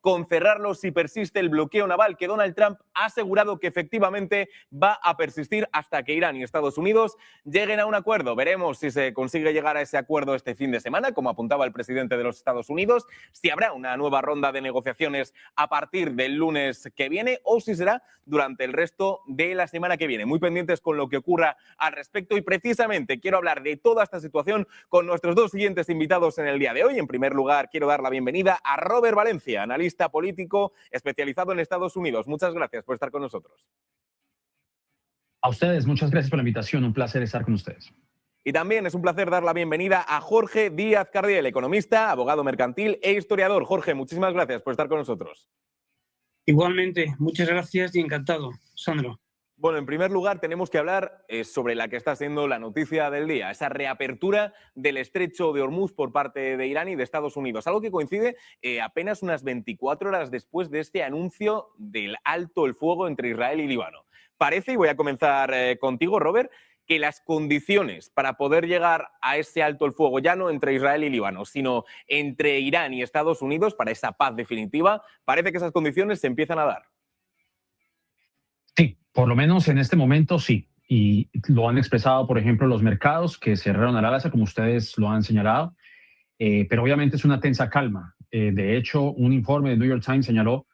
con cerrarlo si persiste el bloqueo naval que Donald Trump ha asegurado que efectivamente va a persistir hasta que Irán y Estados Unidos lleguen a un acuerdo. Veremos si se consigue llegar a ese acuerdo este fin de semana, como apuntaba el presidente de los Estados Unidos, si habrá una nueva ronda de negociaciones a partir del lunes que viene o si será durante el resto de la semana que viene. Muy pendientes con lo que ocurra al respecto y precisamente quiero hablar de toda esta situación con nuestros dos siguientes invitados en el día de hoy. En primer lugar, quiero dar la bienvenida a Robert Valencia, analista político especializado en Estados Unidos. Muchas gracias por estar con nosotros. A ustedes, muchas gracias por la invitación. Un placer estar con ustedes. Y también es un placer dar la bienvenida a Jorge Díaz Cardiel, economista, abogado mercantil e historiador. Jorge, muchísimas gracias por estar con nosotros. Igualmente, muchas gracias y encantado, Sandro. Bueno, en primer lugar tenemos que hablar sobre la que está siendo la noticia del día, esa reapertura del estrecho de Hormuz por parte de Irán y de Estados Unidos, algo que coincide apenas unas 24 horas después de este anuncio del alto el fuego entre Israel y Líbano. Parece, y voy a comenzar contigo, Robert, que las condiciones para poder llegar a ese alto el fuego, ya no entre Israel y Líbano, sino entre Irán y Estados Unidos, para esa paz definitiva, parece que esas condiciones se empiezan a dar. Sí, por lo menos en este momento sí. Y lo han expresado, por ejemplo, los mercados que cerraron al alza, como ustedes lo han señalado. Pero obviamente es una tensa calma. De hecho, un informe de New York Times señaló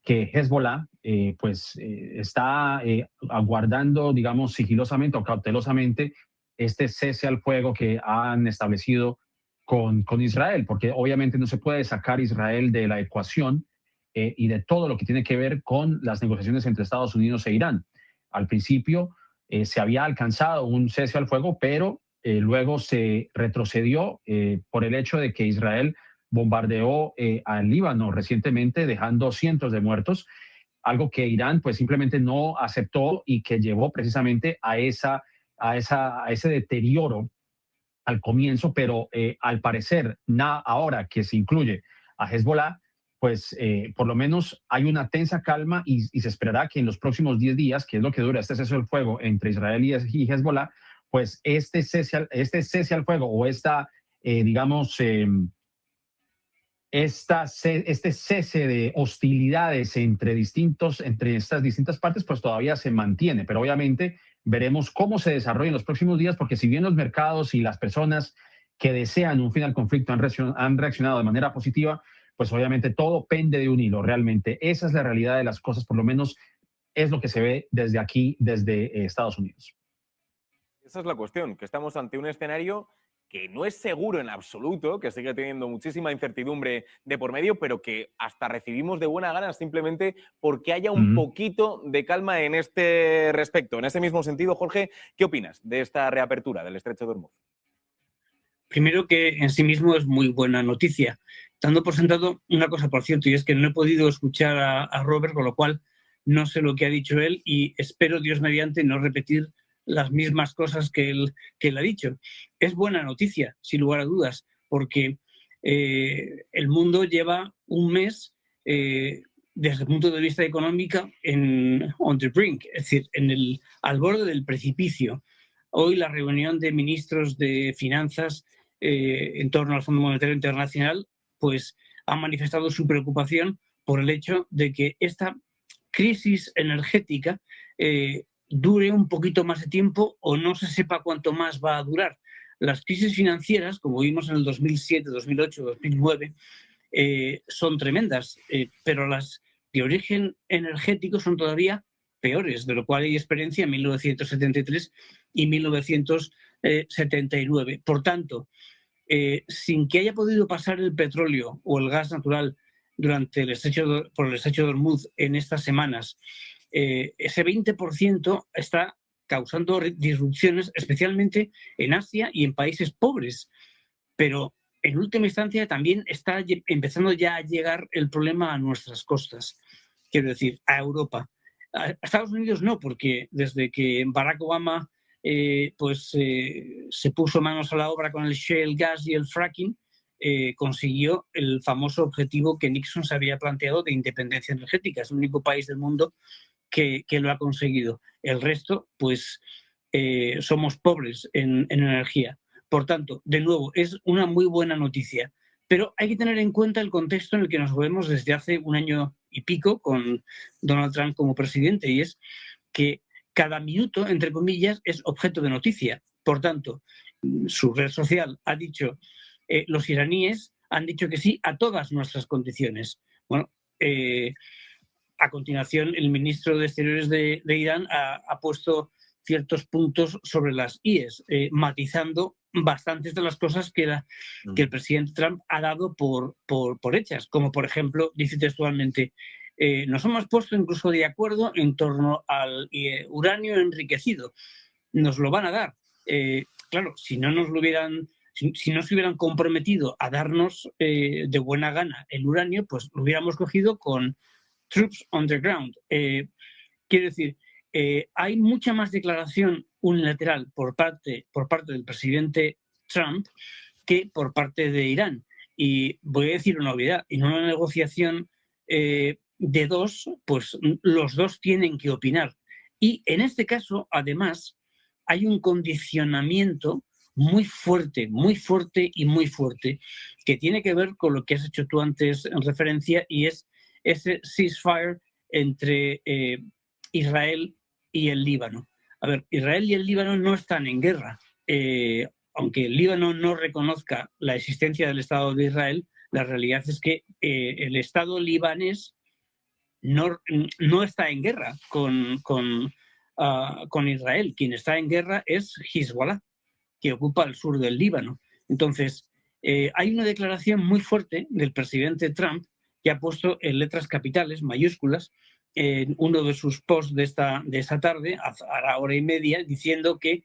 que Hezbollah está aguardando, digamos, sigilosamente o cautelosamente este cese al fuego que han establecido con Israel, porque obviamente no se puede sacar Israel de la ecuación y de todo lo que tiene que ver con las negociaciones entre Estados Unidos e Irán. Al principio se había alcanzado un cese al fuego, pero luego se retrocedió por el hecho de que Israel bombardeó al Líbano recientemente, dejando cientos de muertos, algo que Irán pues simplemente no aceptó y que llevó precisamente a ese deterioro al comienzo, pero al parecer, ahora que se incluye a Hezbollah, pues por lo menos hay una tensa calma y se esperará que en los próximos 10 días, que es lo que dura este cese al fuego entre Israel y Hezbollah, pues este cese al fuego o este cese de hostilidades entre estas distintas partes, pues todavía se mantiene, pero obviamente veremos cómo se desarrolla en los próximos días, porque si bien los mercados y las personas que desean un fin al conflicto han reaccionado de manera positiva, pues obviamente todo pende de un hilo, realmente. Esa es la realidad de las cosas, por lo menos es lo que se ve desde aquí, desde Estados Unidos. Esa es la cuestión, que estamos ante un escenario que no es seguro en absoluto, que sigue teniendo muchísima incertidumbre de por medio, pero que hasta recibimos de buena gana simplemente porque haya un poquito de calma en este respecto. En ese mismo sentido, Jorge, ¿qué opinas de esta reapertura del estrecho de Hormuz? Primero, que en sí mismo es muy buena noticia. Dando por sentado una cosa, por cierto, y es que no he podido escuchar a Robert, con lo cual no sé lo que ha dicho él y espero, Dios mediante, no repetir las mismas cosas que él ha dicho. Es buena noticia, sin lugar a dudas, porque el mundo lleva un mes, desde el punto de vista económico, on the brink, es decir, al borde del precipicio. Hoy la reunión de ministros de finanzas en torno al Fondo Monetario Internacional pues ha manifestado su preocupación por el hecho de que esta crisis energética dure un poquito más de tiempo o no se sepa cuánto más va a durar. Las crisis financieras, como vimos en el 2007, 2008, 2009, son tremendas, pero las de origen energético son todavía peores, de lo cual hay experiencia en 1973 y 1979. Por tanto, sin que haya podido pasar el petróleo o el gas natural por el estrecho de Hormuz en estas semanas, ese 20% está causando disrupciones, especialmente en Asia y en países pobres. Pero en última instancia también está empezando ya a llegar el problema a nuestras costas, quiero decir, a Europa. A Estados Unidos no, porque desde que Barack Obama se puso manos a la obra con el shale gas y el fracking, consiguió el famoso objetivo que Nixon se había planteado de independencia energética. Es el único país del mundo que lo ha conseguido. El resto, pues, somos pobres en energía. Por tanto, de nuevo, es una muy buena noticia, Pero hay que tener en cuenta el contexto en el que nos movemos desde hace un año y pico con Donald Trump como presidente, y es que cada minuto, entre comillas, es objeto de noticia. Por tanto, su red social ha dicho, los iraníes han dicho que sí a todas nuestras condiciones. Bueno, a continuación, el ministro de Exteriores de Irán ha puesto ciertos puntos sobre las IES, matizando bastantes de las cosas que el presidente Trump ha dado por hechas, como por ejemplo, dice textualmente, nos hemos puesto incluso de acuerdo en torno al uranio enriquecido. Nos lo van a dar. Claro, si no nos lo hubieran, si no se hubieran comprometido a darnos de buena gana el uranio, pues lo hubiéramos cogido con troops on the ground. Quiero decir, hay mucha más declaración unilateral por parte del presidente Trump que por parte de Irán. Y voy a decir una obviedad, en una negociación de dos, pues los dos tienen que opinar. Y en este caso, además, hay un condicionamiento muy fuerte y muy fuerte, que tiene que ver con lo que has hecho tú antes en referencia, y es ese ceasefire entre Israel y el Líbano. A ver, Israel y el Líbano no están en guerra. Aunque el Líbano no reconozca la existencia del Estado de Israel, la realidad es que el Estado libanés no está en guerra con Israel. Quien está en guerra es Hezbollah, que ocupa el sur del Líbano. Entonces, hay una declaración muy fuerte del presidente Trump que ha puesto en letras capitales, mayúsculas, en uno de sus posts de esa tarde, a la hora y media, diciendo que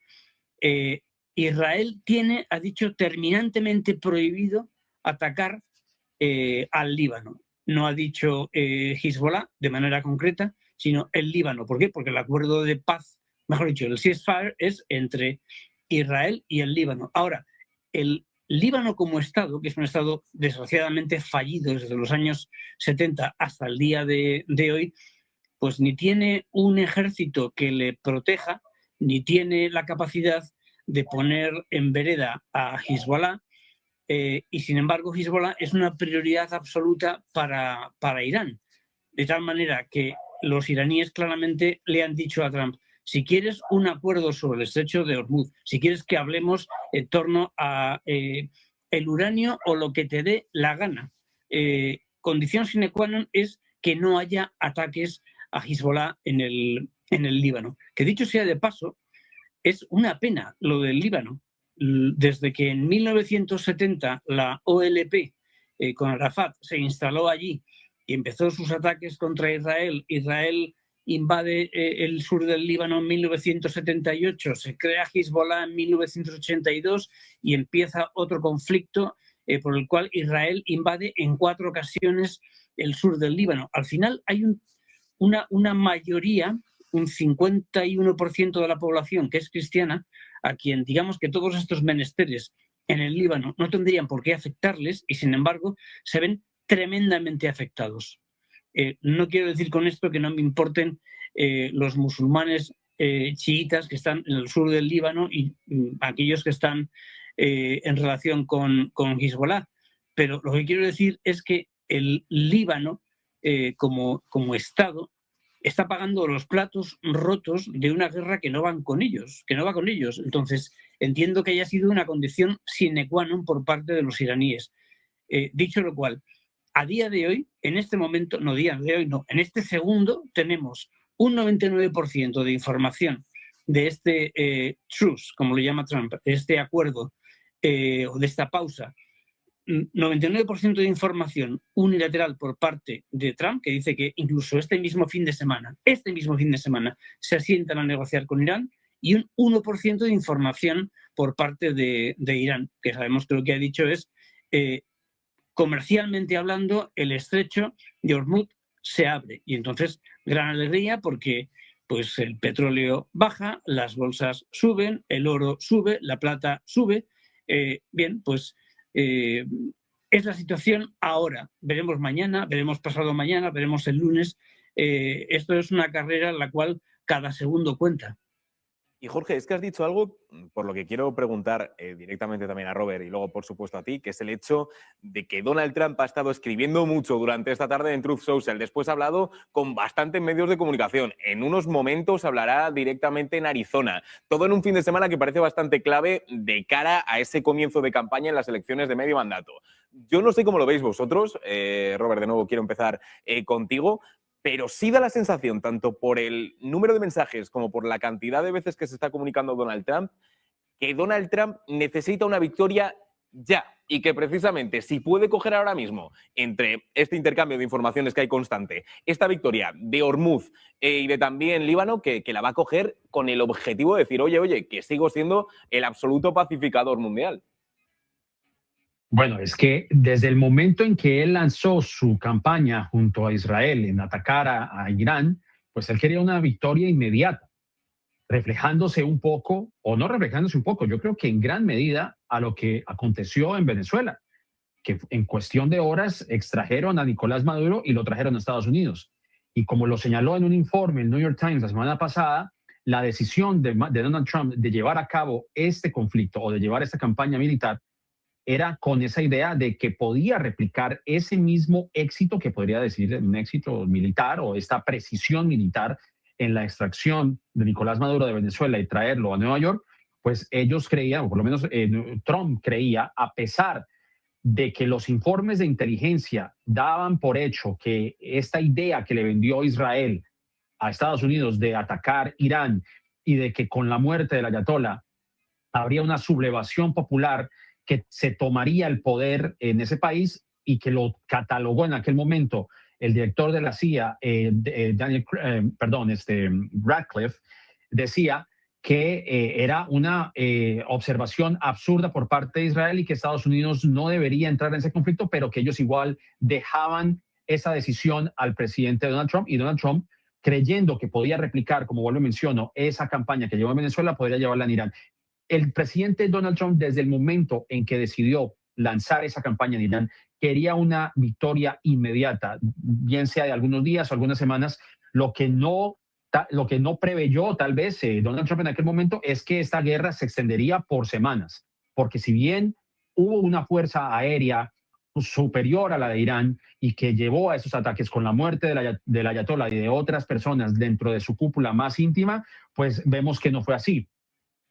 Israel ha dicho, terminantemente prohibido atacar al Líbano. No ha dicho Hezbollah de manera concreta, sino el Líbano. ¿Por qué? Porque el acuerdo de paz, mejor dicho, el ceasefire es entre Israel y el Líbano. Ahora, el Líbano como Estado, que es un Estado desgraciadamente fallido desde los años 70 hasta el día de hoy, pues ni tiene un ejército que le proteja, ni tiene la capacidad de poner en vereda a Hezbollah, y sin embargo Hezbollah es una prioridad absoluta para Irán. De tal manera que los iraníes claramente le han dicho a Trump, si quieres un acuerdo sobre el estrecho de Hormuz, si quieres que hablemos en torno a el uranio o lo que te dé la gana, condición sine qua non es que no haya ataques a Hezbollah en el Líbano. Que dicho sea de paso, es una pena lo del Líbano. Desde que en 1970 la OLP con Arafat se instaló allí y empezó sus ataques contra Israel, Israel invade el sur del Líbano en 1978, se crea Hezbollah en 1982 y empieza otro conflicto por el cual Israel invade en 4 ocasiones el sur del Líbano. Al final hay una mayoría, un 51% de la población que es cristiana, a quien digamos que todos estos menesteres en el Líbano no tendrían por qué afectarles y sin embargo se ven tremendamente afectados. No quiero decir con esto que no me importen los musulmanes chiitas que están en el sur del Líbano y aquellos que están en relación con Hezbollah, pero lo que quiero decir es que el Líbano como Estado está pagando los platos rotos de una guerra que no va con ellos. Entonces, entiendo que haya sido una condición sine qua non por parte de los iraníes. Dicho lo cual, a día de hoy, en este momento, en este segundo, tenemos un 99% de información de este truce, como lo llama Trump, de este acuerdo o de esta pausa, 99% de información unilateral por parte de Trump, que dice que incluso este mismo fin de semana se sientan a negociar con Irán, y un 1% de información por parte de Irán, que sabemos que lo que ha dicho es comercialmente hablando, el estrecho de Hormuz se abre. Y entonces, gran alegría porque pues, el petróleo baja, las bolsas suben, el oro sube, la plata sube. Bien, pues es la situación ahora. Veremos mañana, veremos pasado mañana, veremos el lunes. Esto es una carrera en la cual cada segundo cuenta. Y Jorge, es que has dicho algo por lo que quiero preguntar directamente también a Robert y luego, por supuesto, a ti, que es el hecho de que Donald Trump ha estado escribiendo mucho durante esta tarde en Truth Social. Después ha hablado con bastantes medios de comunicación. En unos momentos hablará directamente en Arizona. Todo en un fin de semana que parece bastante clave de cara a ese comienzo de campaña en las elecciones de medio mandato. Yo no sé cómo lo veis vosotros. Robert, de nuevo quiero empezar contigo. Pero sí da la sensación, tanto por el número de mensajes como por la cantidad de veces que se está comunicando Donald Trump, que Donald Trump necesita una victoria ya. Y que precisamente si puede coger ahora mismo, entre este intercambio de informaciones que hay constante, esta victoria de Hormuz y de también Líbano, que la va a coger con el objetivo de decir, oye, que sigo siendo el absoluto pacificador mundial. Bueno, es que desde el momento en que él lanzó su campaña junto a Israel en atacar a Irán, pues él quería una victoria inmediata, reflejándose un poco, o no reflejándose un poco, yo creo que en gran medida a lo que aconteció en Venezuela, que en cuestión de horas extrajeron a Nicolás Maduro y lo trajeron a Estados Unidos. Y como lo señaló en un informe el New York Times la semana pasada, la decisión de Donald Trump de llevar a cabo este conflicto o de llevar esta campaña militar era con esa idea de que podía replicar ese mismo éxito, que podría decir un éxito militar o esta precisión militar en la extracción de Nicolás Maduro de Venezuela y traerlo a Nueva York, pues ellos creían, o por lo menos Trump creía, a pesar de que los informes de inteligencia daban por hecho que esta idea que le vendió Israel a Estados Unidos de atacar Irán y de que con la muerte del ayatollah habría una sublevación popular que se tomaría el poder en ese país y que lo catalogó en aquel momento el director de la CIA, Radcliffe, decía que era una observación absurda por parte de Israel y que Estados Unidos no debería entrar en ese conflicto, pero que ellos igual dejaban esa decisión al presidente Donald Trump, y Donald Trump, creyendo que podía replicar, como vuelvo a menciono, esa campaña que llevó en Venezuela, podría llevarla en Irán. El presidente Donald Trump, desde el momento en que decidió lanzar esa campaña en Irán, quería una victoria inmediata, bien sea de algunos días o algunas semanas. Lo que no preveyó tal vez Donald Trump en aquel momento es que esta guerra se extendería por semanas, porque si bien hubo una fuerza aérea superior a la de Irán y que llevó a esos ataques con la muerte del ayatollah y de otras personas dentro de su cúpula más íntima, pues vemos que no fue así.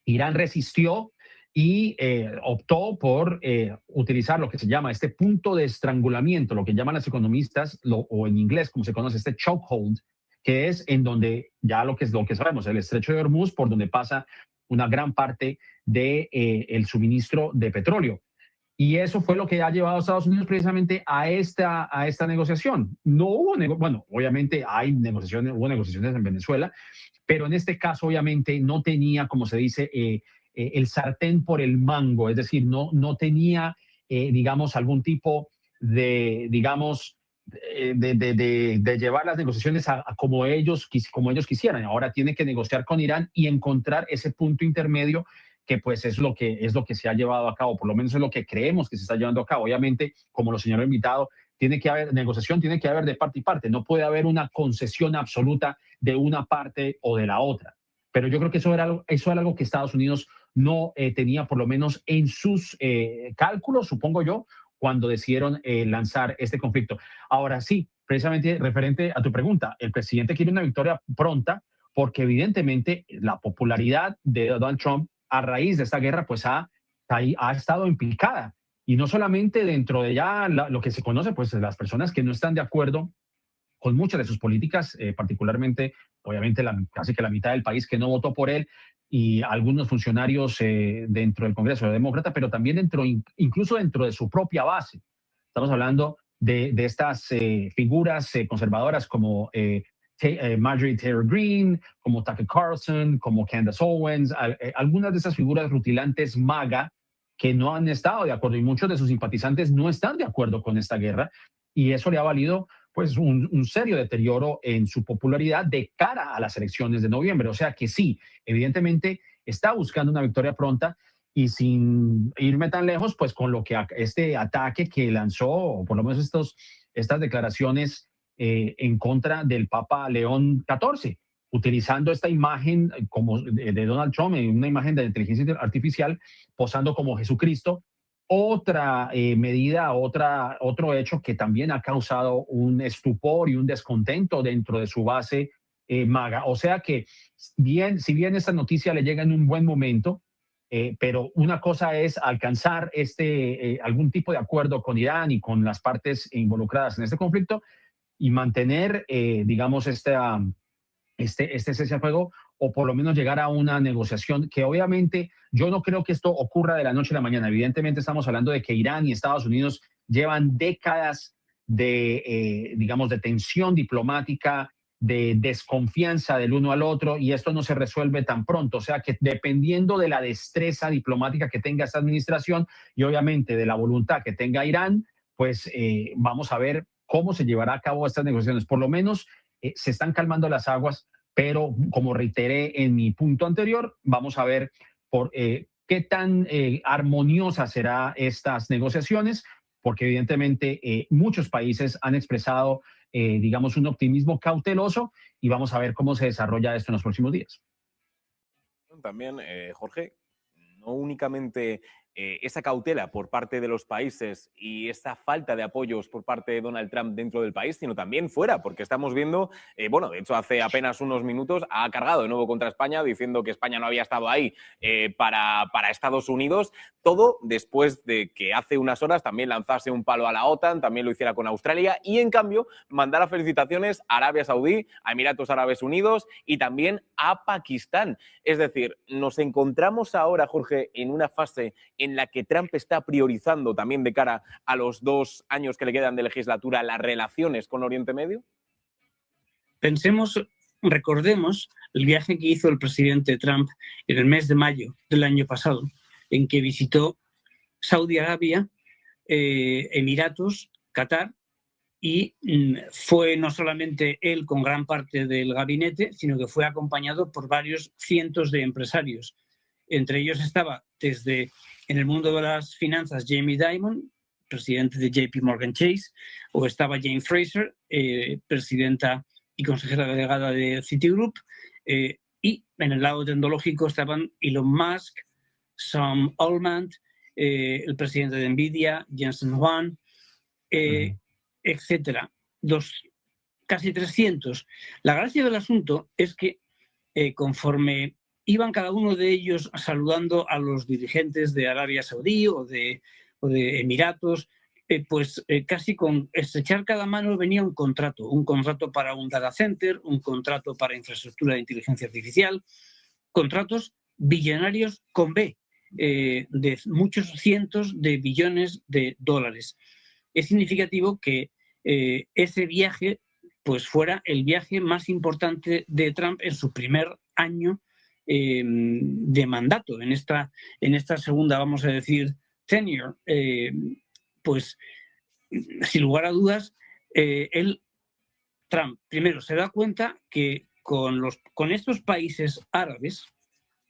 Irán resistió y optó por utilizar lo que se llama este punto de estrangulamiento, lo que llaman los economistas, o en inglés como se conoce, este chokehold, que es en donde ya lo que sabemos, el estrecho de Hormuz, por donde pasa una gran parte del el suministro de petróleo. Y eso fue lo que ha llevado a Estados Unidos precisamente a esta negociación. No hubo, bueno, obviamente hubo negociaciones en Venezuela, pero en este caso obviamente no tenía, como se dice, el sartén por el mango, es decir, no tenía, digamos, algún tipo de, digamos, de llevar las negociaciones a como ellos quisieran. Ahora tiene que negociar con Irán y encontrar ese punto intermedio que pues es lo que se ha llevado a cabo, por lo menos es lo que creemos que se está llevando a cabo. Obviamente, como lo señaló el invitado, tiene que haber negociación, tiene que haber de parte y parte, no puede haber una concesión absoluta de una parte o de la otra. Pero yo creo que eso era algo que Estados Unidos no tenía, por lo menos en sus cálculos, supongo yo, cuando decidieron lanzar este conflicto. Ahora sí, precisamente referente a tu pregunta, el presidente quiere una victoria pronta porque evidentemente la popularidad de Donald Trump a raíz de esta guerra pues ha estado implicada. Y no solamente dentro de ya lo que se conoce, pues las personas que no están de acuerdo con muchas de sus políticas, particularmente, obviamente, casi que la mitad del país que no votó por él, y algunos funcionarios dentro del Congreso Demócrata, pero también incluso dentro de su propia base. Estamos hablando de estas figuras conservadoras como Marjorie Taylor Greene, como Tucker Carlson, como Candace Owens, algunas de esas figuras rutilantes MAGA que no han estado de acuerdo, y muchos de sus simpatizantes no están de acuerdo con esta guerra, y eso le ha valido pues un serio deterioro en su popularidad de cara a las elecciones de noviembre. O sea que sí, evidentemente está buscando una victoria pronta, y sin irme tan lejos, pues con lo que este ataque que lanzó, o por lo menos estas declaraciones en contra del Papa León XIV, utilizando esta imagen como de Donald Trump, una imagen de inteligencia artificial, posando como Jesucristo. Otra medida, otro hecho que también ha causado un estupor y un descontento dentro de su base MAGA. O sea que, si bien esta noticia le llega en un buen momento, pero una cosa es alcanzar algún tipo de acuerdo con Irán y con las partes involucradas en este conflicto y mantener, digamos, este cese al fuego, o por lo menos llegar a una negociación que obviamente yo no creo que esto ocurra de la noche a la mañana. Evidentemente estamos hablando de que Irán y Estados Unidos llevan décadas digamos, de tensión diplomática, de desconfianza del uno al otro, y esto no se resuelve tan pronto. O sea que dependiendo de la destreza diplomática que tenga esta administración y obviamente de la voluntad que tenga Irán, pues vamos a ver cómo se llevará a cabo estas negociaciones. Por lo menos se están calmando las aguas, pero como reiteré en mi punto anterior, vamos a ver qué tan armoniosas serán estas negociaciones, porque evidentemente muchos países han expresado, digamos, un optimismo cauteloso, y vamos a ver cómo se desarrolla esto en los próximos días. También, Jorge, no únicamente esa cautela por parte de los países y esa falta de apoyos por parte de Donald Trump dentro del país, sino también fuera, porque estamos viendo, bueno, de hecho hace apenas unos minutos ha cargado de nuevo contra España diciendo que España no había estado ahí para Estados Unidos, todo después de que hace unas horas también lanzase un palo a la OTAN, también lo hiciera con Australia, y en cambio mandara felicitaciones a Arabia Saudí, a Emiratos Árabes Unidos y también a Pakistán. Es decir, nos encontramos ahora, Jorge, en una fase en la que Trump está priorizando también de cara a los 2 años que le quedan de legislatura las relaciones con Oriente Medio. Recordemos el viaje que hizo el presidente Trump en el mes de mayo del año pasado, en que visitó Saudi Arabia, Emiratos, Qatar, y fue no solamente él con gran parte del gabinete, sino que fue acompañado por varios cientos de empresarios. Entre ellos estaba, desde en el mundo de las finanzas, Jamie Dimon, presidente de JP Morgan Chase, o estaba Jane Fraser, presidenta y consejera delegada de Citigroup, y en el lado tecnológico estaban Elon Musk, Sam Altman, el presidente de Nvidia, Jensen Huang, etcétera. Casi 300. La gracia del asunto es que conforme iban cada uno de ellos saludando a los dirigentes de Arabia Saudí o de Emiratos, casi con estrechar cada mano venía un contrato para un data center, un contrato para infraestructura de inteligencia artificial, contratos billonarios con B, de muchos cientos de billones de dólares. Es significativo que ese viaje pues fuera el viaje más importante de Trump en su primer año de mandato, en esta segunda, vamos a decir, tenure. Pues sin lugar a dudas, Trump primero se da cuenta que con estos países árabes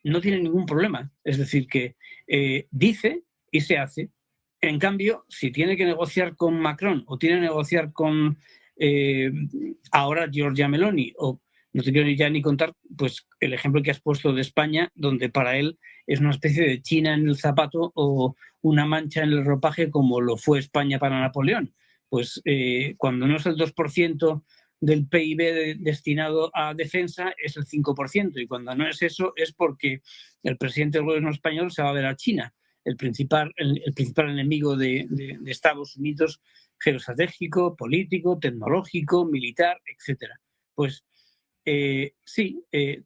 no tiene ningún problema. Es decir, que dice y se hace. En cambio, si tiene que negociar con Macron o tiene que negociar con ahora Giorgia Meloni, o no te quiero ya ni contar pues el ejemplo que has puesto de España, donde para él es una especie de China en el zapato o una mancha en el ropaje, como lo fue España para Napoleón. Pues cuando no es el 2% del PIB destinado a defensa, es el 5%, y cuando no es eso es porque el presidente del gobierno español se va a ver a China, el principal enemigo de Estados Unidos, geoestratégico, político, tecnológico, militar, etc. Pues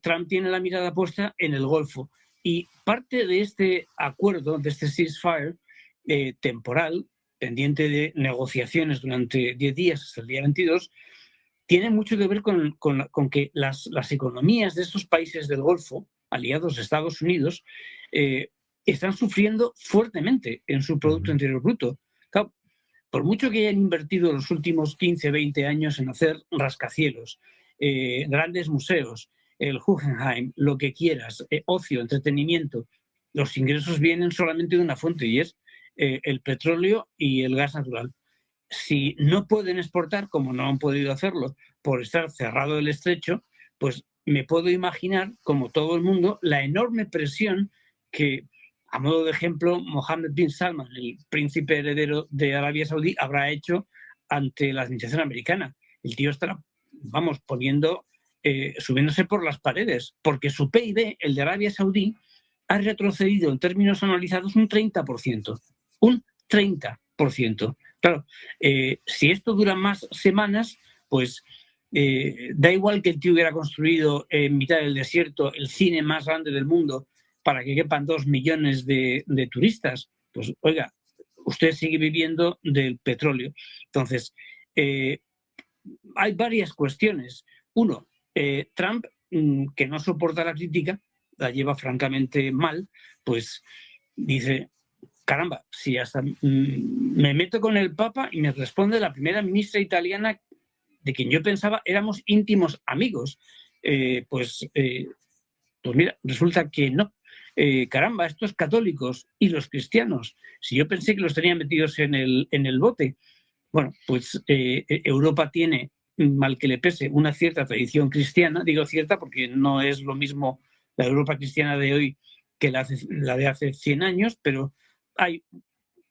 Trump tiene la mirada puesta en el Golfo, y parte de este acuerdo, de este ceasefire temporal, pendiente de negociaciones durante 10 días hasta el día 22, tiene mucho que ver con que las economías de estos países del Golfo, aliados a Estados Unidos, están sufriendo fuertemente en su Producto Interior Bruto. Claro, por mucho que hayan invertido los últimos 15, 20 años en hacer rascacielos, grandes museos, el Guggenheim, lo que quieras, ocio, entretenimiento, los ingresos vienen solamente de una fuente, y es el petróleo y el gas natural. Si no pueden exportar, como no han podido hacerlo por estar cerrado el estrecho, pues me puedo imaginar, como todo el mundo, la enorme presión que, a modo de ejemplo, Mohammed bin Salman, el príncipe heredero de Arabia Saudí, habrá hecho ante la administración americana. El tío estará, vamos, subiéndose por las paredes, porque su PIB, el de Arabia Saudí, ha retrocedido en términos anualizados un 30%. Un 30%. Claro, si esto dura más semanas, pues da igual que el tío hubiera construido en mitad del desierto el cine más grande del mundo para que quepan 2 millones de turistas. Pues, oiga, usted sigue viviendo del petróleo. Entonces, hay varias cuestiones. Uno, Trump, que no soporta la crítica, la lleva francamente mal, pues dice, caramba, si hasta me meto con el Papa y me responde la primera ministra italiana de quien yo pensaba éramos íntimos amigos, pues mira, resulta que no. Caramba, estos católicos y los cristianos, si yo pensé que los tenía metidos en el bote, bueno, pues Europa tiene, mal que le pese, una cierta tradición cristiana, digo cierta porque no es lo mismo la Europa cristiana de hoy que la de hace 100 años, pero hay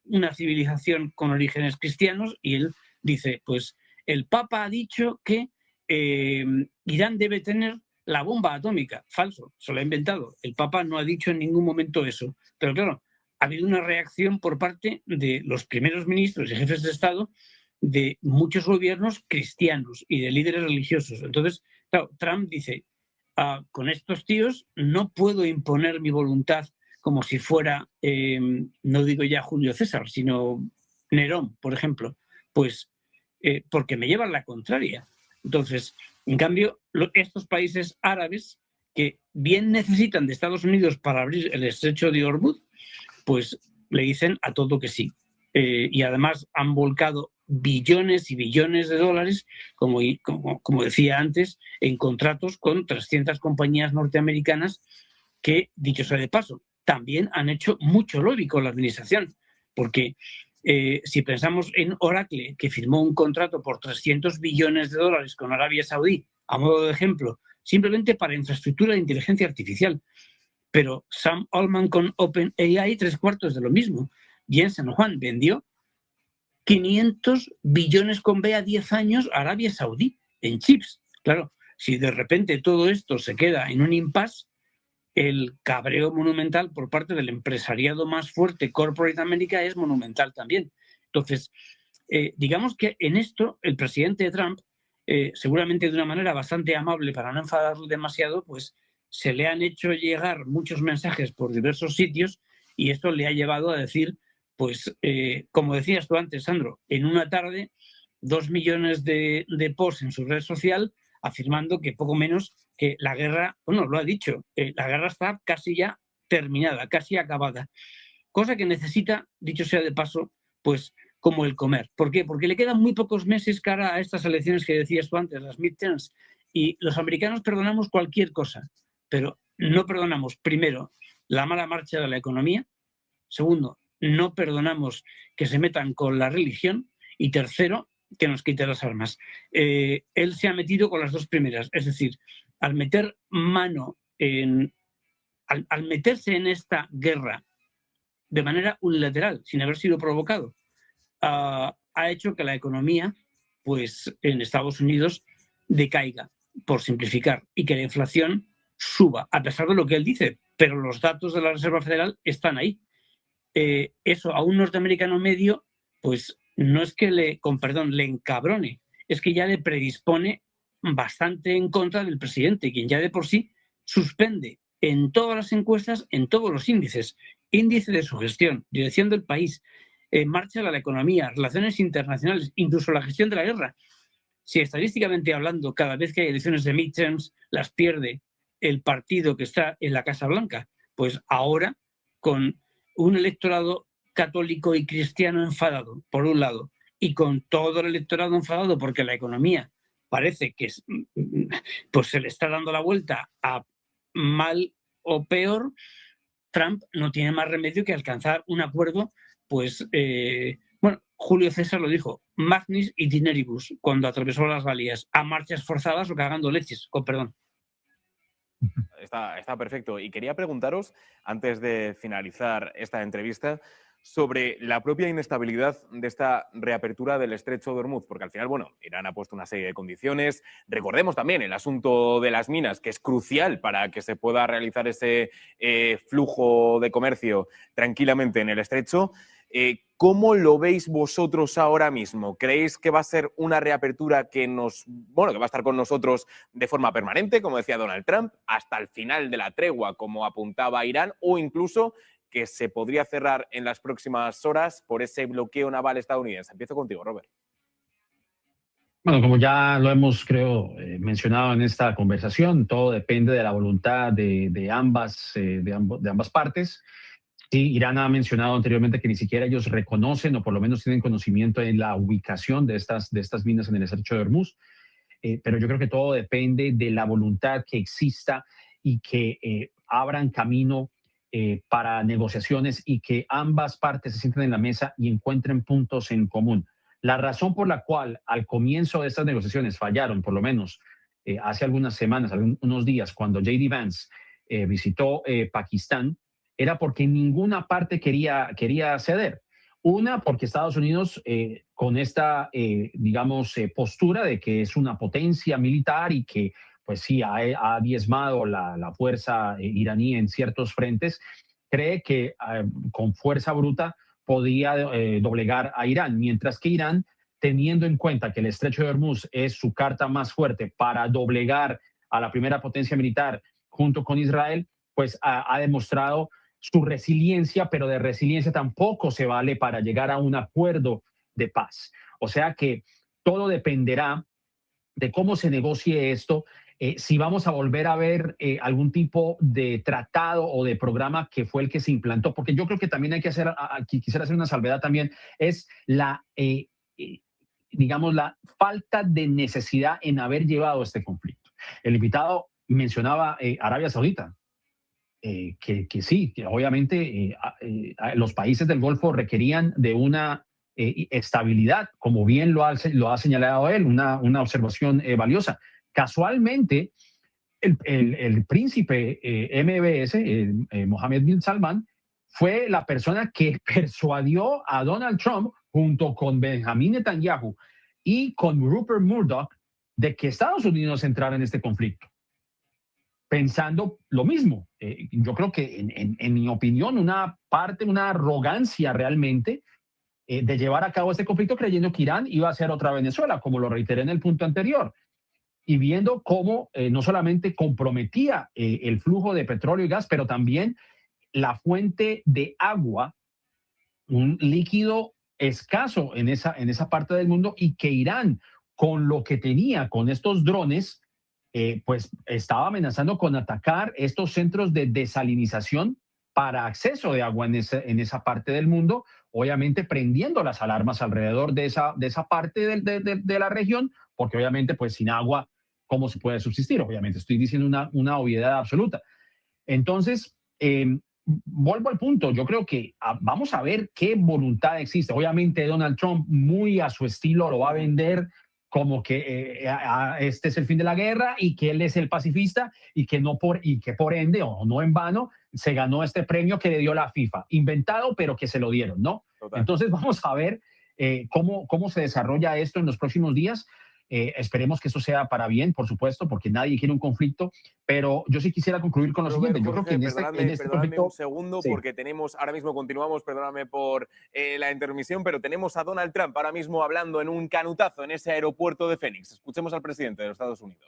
una civilización con orígenes cristianos y él dice, pues el Papa ha dicho que Irán debe tener la bomba atómica. Falso, se lo ha inventado. El Papa no ha dicho en ningún momento eso. Pero claro, ha habido una reacción por parte de los primeros ministros y jefes de Estado de muchos gobiernos cristianos y de líderes religiosos. Entonces, claro, Trump dice, con estos tíos no puedo imponer mi voluntad como si fuera, no digo ya Julio César, sino Nerón, por ejemplo, pues porque me llevan la contraria. Entonces, en cambio, estos países árabes que bien necesitan de Estados Unidos para abrir el estrecho de Hormuz, pues le dicen a todo que sí. Y además han volcado billones y billones de dólares, como decía antes, en contratos con 300 compañías norteamericanas que, dicho sea de paso, también han hecho mucho lobby con la administración, porque si pensamos en Oracle, que firmó un contrato por 300 billones de dólares con Arabia Saudí, a modo de ejemplo, simplemente para infraestructura de inteligencia artificial, pero Sam Altman con OpenAI, 3/4 de lo mismo. Jensen Huang vendió 500 billones con B a 10 años a Arabia Saudí en chips. Claro, si de repente todo esto se queda en un impasse, el cabreo monumental por parte del empresariado más fuerte, Corporate America, es monumental también. Entonces, digamos que en esto el presidente Trump, seguramente de una manera bastante amable para no enfadarlo demasiado, pues se le han hecho llegar muchos mensajes por diversos sitios y esto le ha llevado a decir, pues, como decías tú antes, Sandro, en una tarde 2 millones de posts en su red social afirmando que poco menos que la guerra, bueno, lo ha dicho, la guerra está casi ya terminada, casi acabada. Cosa que necesita, dicho sea de paso, pues como el comer. ¿Por qué? Porque le quedan muy pocos meses cara a estas elecciones que decías tú antes, las midterms, y los americanos perdonamos cualquier cosa, pero no perdonamos, primero, la mala marcha de la economía, segundo, no perdonamos que se metan con la religión y tercero, que nos quite las armas. Él se ha metido con las dos primeras, es decir, al meter mano al meterse en esta guerra de manera unilateral, sin haber sido provocado, ha hecho que la economía, pues en Estados Unidos, decaiga, por simplificar, y que la inflación suba, a pesar de lo que él dice, pero los datos de la Reserva Federal están ahí. Eso a un norteamericano medio, pues no es que le encabrone, es que ya le predispone bastante en contra del presidente, quien ya de por sí suspende en todas las encuestas, en todos los índices, índice de su gestión, dirección del país, marcha de la economía, relaciones internacionales, incluso la gestión de la guerra. Si estadísticamente hablando, cada vez que hay elecciones de midterms, las pierde el partido que está en la Casa Blanca, pues ahora con un electorado católico y cristiano enfadado, por un lado, y con todo el electorado enfadado porque la economía parece que pues se le está dando la vuelta a mal o peor, Trump no tiene más remedio que alcanzar un acuerdo, pues, bueno, Julio César lo dijo, magnis itineribus, cuando atravesó las Galías, a marchas forzadas o cagando leches, con perdón. Está perfecto. Y quería preguntaros, antes de finalizar esta entrevista, sobre la propia inestabilidad de esta reapertura del estrecho de Hormuz, porque al final, bueno, Irán ha puesto una serie de condiciones. Recordemos también el asunto de las minas, que es crucial para que se pueda realizar ese flujo de comercio tranquilamente en el estrecho. ¿Cómo lo veis vosotros ahora mismo? ¿Creéis que va a ser una reapertura que que va a estar con nosotros de forma permanente, como decía Donald Trump, hasta el final de la tregua, como apuntaba Irán, o incluso que se podría cerrar en las próximas horas por ese bloqueo naval estadounidense? Empiezo contigo, Robert. Bueno, como ya lo hemos, creo, mencionado en esta conversación, todo depende de la voluntad de ambas partes. Sí, Irán ha mencionado anteriormente que ni siquiera ellos reconocen o por lo menos tienen conocimiento en la ubicación de estas minas en el estrecho de Hormuz, pero yo creo que todo depende de la voluntad que exista y que abran camino para negociaciones y que ambas partes se sienten en la mesa y encuentren puntos en común. La razón por la cual al comienzo de estas negociaciones fallaron, por lo menos hace algunas semanas, algunos días, cuando J.D. Vance visitó Pakistán, era porque ninguna parte quería ceder. Una, porque Estados Unidos, con esta, postura de que es una potencia militar y que, pues sí, ha diezmado la fuerza iraní en ciertos frentes, cree que con fuerza bruta podía doblegar a Irán, mientras que Irán, teniendo en cuenta que el estrecho de Hormuz es su carta más fuerte para doblegar a la primera potencia militar junto con Israel, pues ha demostrado su resiliencia, pero de resiliencia tampoco se vale para llegar a un acuerdo de paz. O sea que todo dependerá de cómo se negocie esto, si vamos a volver a ver algún tipo de tratado o de programa que fue el que se implantó, porque yo creo que también hay que hacer, quisiera hacer una salvedad también, es la falta de necesidad en haber llevado este conflicto. El invitado mencionaba Arabia Saudita. Que sí, que obviamente los países del Golfo requerían de una estabilidad, como bien lo ha señalado él, una observación valiosa. Casualmente, el príncipe MBS, Mohammed bin Salman, fue la persona que persuadió a Donald Trump junto con Benjamin Netanyahu y con Rupert Murdoch de que Estados Unidos entrara en este conflicto, pensando lo mismo. Yo creo que, en mi opinión, una arrogancia realmente de llevar a cabo este conflicto creyendo que Irán iba a ser otra Venezuela, como lo reiteré en el punto anterior, y viendo cómo no solamente comprometía el flujo de petróleo y gas, pero también la fuente de agua, un líquido escaso en esa parte del mundo, y que Irán, con lo que tenía, con estos drones, pues estaba amenazando con atacar estos centros de desalinización para acceso de agua en esa parte del mundo, obviamente prendiendo las alarmas alrededor de esa parte de la región, porque obviamente pues sin agua, ¿cómo se puede subsistir? Obviamente estoy diciendo una obviedad absoluta. Entonces, vuelvo al punto, yo creo que vamos a ver qué voluntad existe. Obviamente Donald Trump, muy a su estilo, lo va a vender como que este es el fin de la guerra y que él es el pacifista y que por ende, o no en vano, se ganó este premio que le dio la FIFA, inventado pero que se lo dieron, ¿no? Total. Entonces vamos a ver cómo se desarrolla esto en los próximos días. Esperemos que esto sea para bien, por supuesto, porque nadie quiere un conflicto, pero yo sí quisiera concluir con lo siguiente. Yo creo que en este conflicto, un segundo, sí, porque ahora mismo continuamos, perdóname por la intermisión, pero tenemos a Donald Trump ahora mismo hablando en un canutazo en ese aeropuerto de Phoenix. Escuchemos al presidente de los Estados Unidos.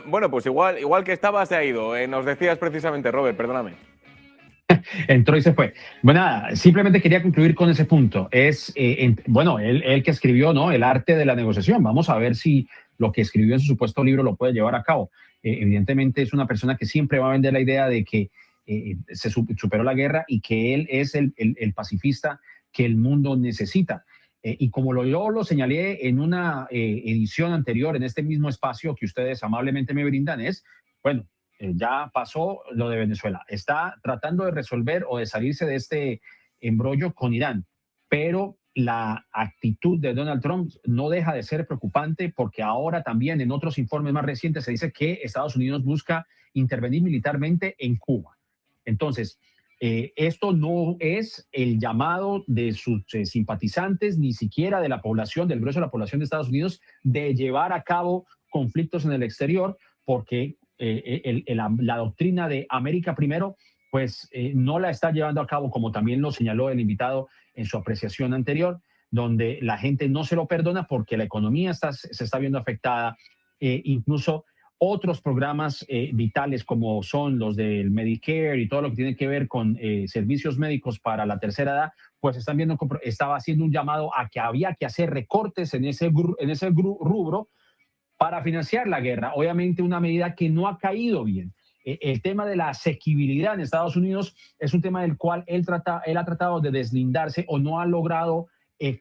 Bueno, pues igual que estaba, se ha ido. Nos decías precisamente, Robert, perdóname. Entró y se fue. Bueno, nada, simplemente quería concluir con ese punto. Es, él que escribió, ¿no?, El arte de la negociación. Vamos a ver si lo que escribió en su supuesto libro lo puede llevar a cabo. Evidentemente es una persona que siempre va a vender la idea de que se superó la guerra y que él es el pacifista que el mundo necesita. Y como yo lo señalé en una edición anterior, en este mismo espacio que ustedes amablemente me brindan, ya pasó lo de Venezuela. Está tratando de resolver o de salirse de este embrollo con Irán. pero la actitud de Donald Trump no deja de ser preocupante porque ahora también en otros informes más recientes se dice que Estados Unidos busca intervenir militarmente en Cuba. Entonces, esto no es el llamado de sus simpatizantes, ni siquiera de la población, del grueso de la población de Estados Unidos, de llevar a cabo conflictos en el exterior, porque la doctrina de América primero, pues no la está llevando a cabo, como también lo señaló el invitado en su apreciación anterior, donde la gente no se lo perdona porque la economía se está viendo afectada, incluso otros programas vitales como son los del Medicare y todo lo que tiene que ver con servicios médicos para la tercera edad, pues están viendo, estaba haciendo un llamado a que había que hacer recortes en ese rubro para financiar la guerra. Obviamente una medida que no ha caído bien. El tema de la asequibilidad en Estados Unidos es un tema del cual él ha tratado de deslindarse o no ha logrado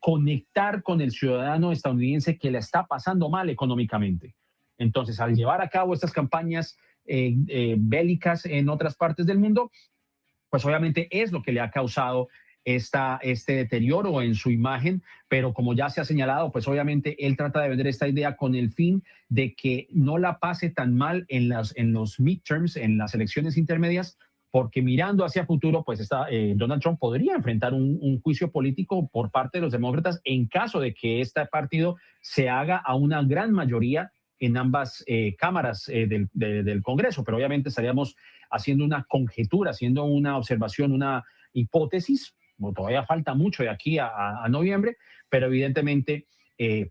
conectar con el ciudadano estadounidense que le está pasando mal económicamente. Entonces, al llevar a cabo estas campañas bélicas en otras partes del mundo, pues obviamente es lo que le ha causado este deterioro en su imagen, pero como ya se ha señalado, pues obviamente él trata de vender esta idea con el fin de que no la pase tan mal en los midterms, en las elecciones intermedias, porque mirando hacia futuro, pues Donald Trump podría enfrentar un juicio político por parte de los demócratas en caso de que este partido se haga a una gran mayoría en ambas cámaras del Congreso, pero obviamente estaríamos haciendo una conjetura, haciendo una observación, una hipótesis. Todavía falta mucho de aquí a noviembre, pero evidentemente,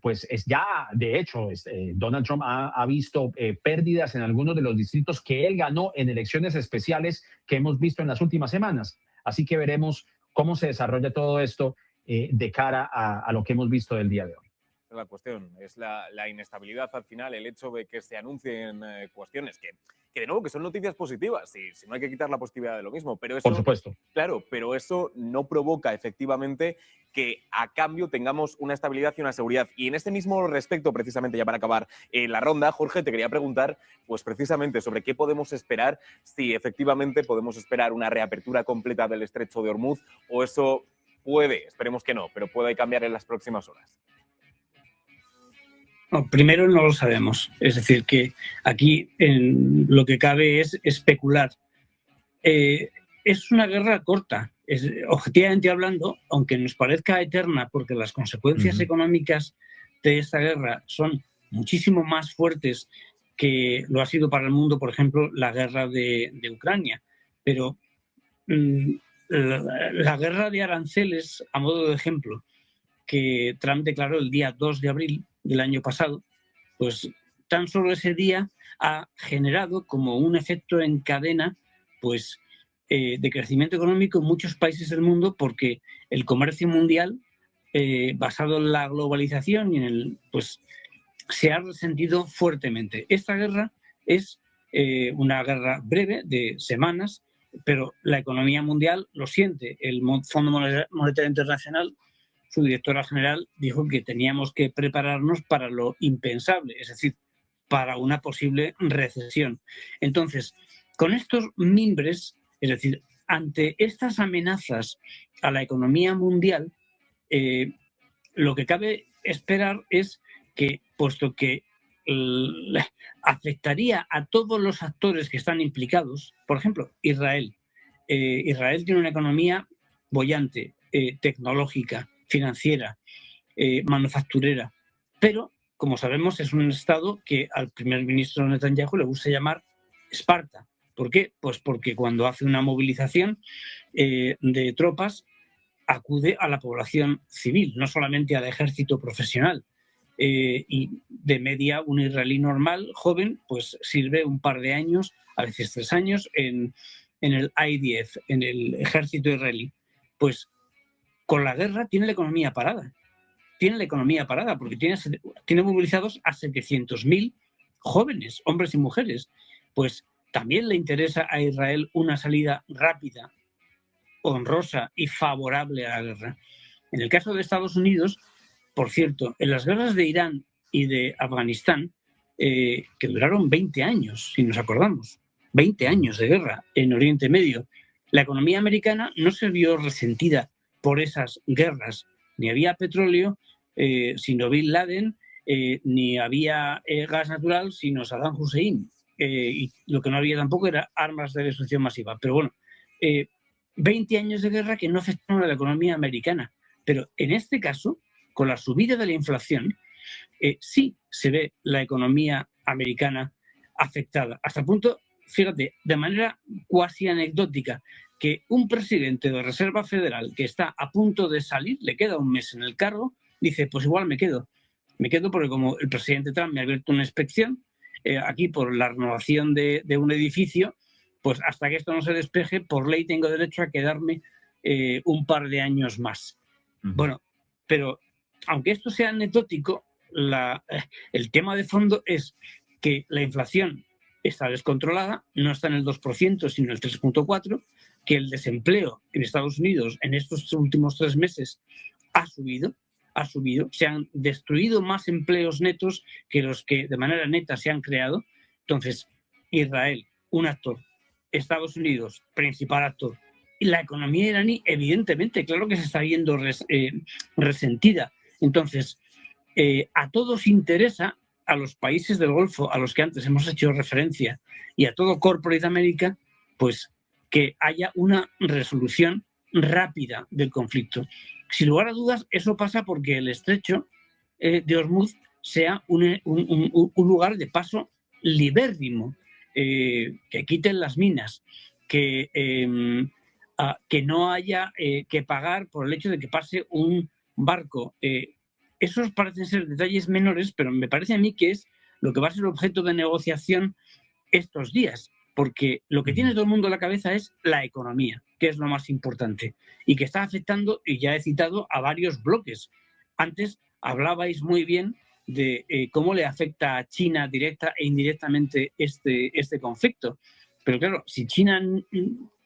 pues es ya, de hecho, Donald Trump ha visto pérdidas en algunos de los distritos que él ganó en elecciones especiales que hemos visto en las últimas semanas. Así que veremos cómo se desarrolla todo esto de cara a lo que hemos visto del día de hoy. Es la cuestión, es la inestabilidad al final, el hecho de que se anuncien cuestiones que de nuevo que son noticias positivas, si no hay que quitar la positividad de lo mismo, pero eso, por supuesto, claro, pero eso no provoca efectivamente que a cambio tengamos una estabilidad y una seguridad. Y en este mismo respecto, precisamente ya para acabar la ronda, Jorge, te quería preguntar pues precisamente sobre qué podemos esperar, si efectivamente podemos esperar una reapertura completa del estrecho de Hormuz o eso puede, esperemos que no, pero puede cambiar en las próximas horas. No, primero no lo sabemos, es decir, que aquí lo que cabe es especular. Es una guerra corta, objetivamente hablando, aunque nos parezca eterna, porque las consecuencias económicas de esta guerra son muchísimo más fuertes que lo ha sido para el mundo, por ejemplo, la guerra de Ucrania. Pero la guerra de aranceles, a modo de ejemplo, que Trump declaró el día 2 de abril del año pasado, pues tan solo ese día ha generado como un efecto en cadena pues, de crecimiento económico en muchos países del mundo, porque el comercio mundial, basado en la globalización y pues, se ha resentido fuertemente. Esta guerra es una guerra breve de semanas, pero la economía mundial lo siente. El Fondo Monetario Internacional, su directora general, dijo que teníamos que prepararnos para lo impensable, es decir, para una posible recesión. Entonces, con estos mimbres, es decir, ante estas amenazas a la economía mundial, lo que cabe esperar es que, puesto que afectaría a todos los actores que están implicados, por ejemplo, Israel. Israel tiene una economía boyante, tecnológica, financiera, manufacturera, pero, como sabemos, es un estado que al primer ministro Netanyahu le gusta llamar Esparta. ¿Por qué? Pues porque cuando hace una movilización de tropas acude a la población civil, no solamente al ejército profesional. Y de media un israelí normal, joven, pues sirve un par de años, a veces 3 años, en el IDF, en el ejército israelí. Pues con la guerra tiene la economía parada. Tiene la economía parada porque tiene movilizados a 700.000 jóvenes, hombres y mujeres. Pues también le interesa a Israel una salida rápida, honrosa y favorable a la guerra. En el caso de Estados Unidos, por cierto, en las guerras de Irán y de Afganistán, que duraron 20 años, si nos acordamos, 20 años de guerra en Oriente Medio, la economía americana no se vio resentida por esas guerras. Ni había petróleo, sino Bin Laden, ni había gas natural, sino Saddam Hussein. Y lo que no había tampoco era armas de destrucción masiva. Pero bueno, 20 años de guerra que no afectaron a la economía americana. Pero en este caso, con la subida de la inflación, sí se ve la economía americana afectada. Hasta el punto, fíjate, de manera cuasi anecdótica, que un presidente de Reserva Federal que está a punto de salir, le queda un mes en el cargo, dice, pues igual me quedo. Me quedo porque como el presidente Trump me ha abierto una inspección aquí por la renovación de un edificio, pues hasta que esto no se despeje, por ley tengo derecho a quedarme un par de años más. Bueno, pero aunque esto sea anecdótico, el tema de fondo es que la inflación está descontrolada, no está en el 2%, sino en el 3,4%, que el desempleo en Estados Unidos en estos últimos 3 meses ha subido, se han destruido más empleos netos que los que de manera neta se han creado. Entonces, Israel, un actor, Estados Unidos, principal actor, y la economía iraní, evidentemente, claro que se está viendo resentida. Entonces, a todos interesa, a los países del Golfo, a los que antes hemos hecho referencia, y a todo Corporate America, pues que haya una resolución rápida del conflicto. Sin lugar a dudas, eso pasa porque el estrecho de Hormuz sea un lugar de paso libérrimo, que quiten las minas, que no haya que pagar por el hecho de que pase un barco. Esos parecen ser detalles menores, pero me parece a mí que es lo que va a ser objeto de negociación estos días, porque lo que tiene todo el mundo en la cabeza es la economía, que es lo más importante, y que está afectando, y ya he citado, a varios bloques. Antes hablabais muy bien de cómo le afecta a China directa e indirectamente este conflicto. Pero claro, si China